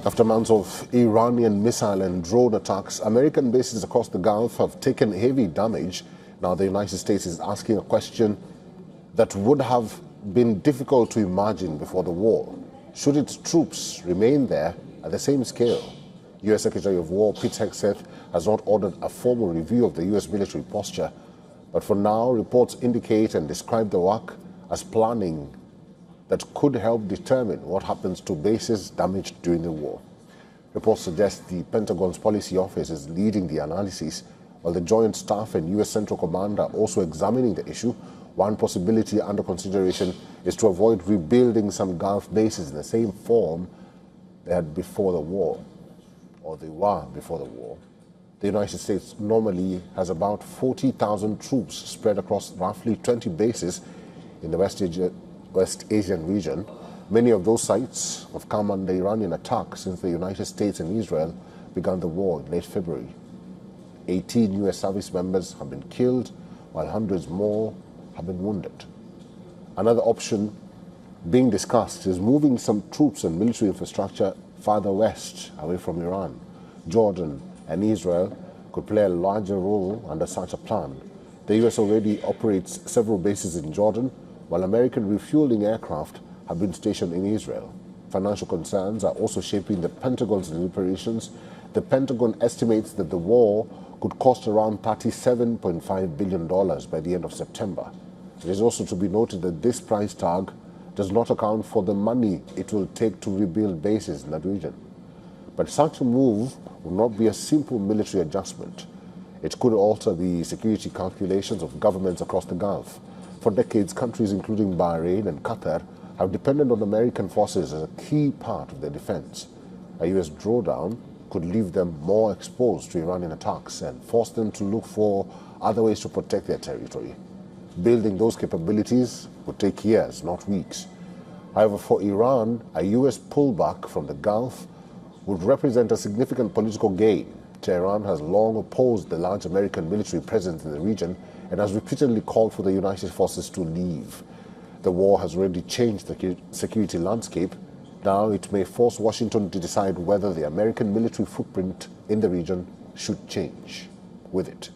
After months of Iranian missile and drone attacks, American bases across the Gulf have taken heavy damage. Now the United States is asking a question that would have been difficult to imagine before the war. Should its troops remain there at the same scale? U.S. Secretary of War Pete Hegseth has not ordered a formal review of the U.S. military posture, but for now, reports indicate and describe the work as planning that could help determine what happens to bases damaged during the war. Reports suggest the Pentagon's policy office is leading the analysis, while the Joint Staff and U.S. Central Command are also examining the issue. One possibility under consideration is to avoid rebuilding some Gulf bases in the same form they had before the war, or they were before the war. The United States normally has about 40,000 troops spread across roughly 20 bases in the West Asian region. Many of those sites have come under Iranian attack since the United States and Israel began the war in late February. 18 U.S. service members have been killed, while hundreds more have been wounded. Another option being discussed is moving some troops and military infrastructure farther west, away from Iran. Jordan and Israel could play a larger role under such a plan. The U.S. already operates several bases in Jordan, while American refueling aircraft have been stationed in Israel. Financial concerns are also shaping the Pentagon's deliberations. The Pentagon estimates that the war could cost around $37.5 billion by the end of September. It is also to be noted that this price tag does not account for the money it will take to rebuild bases in that region. But such a move will not be a simple military adjustment. It could alter the security calculations of governments across the Gulf. For decades, countries including Bahrain and Qatar have depended on American forces as a key part of their defense. A U.S. drawdown could leave them more exposed to Iranian attacks and force them to look for other ways to protect their territory. Building those capabilities would take years, not weeks. However, for Iran, a U.S. pullback from the Gulf would represent a significant political gain. Tehran has long opposed the large American military presence in the region and has repeatedly called for the United forces to leave. The war has already changed the security landscape. Now it may force Washington to decide whether the American military footprint in the region should change with it.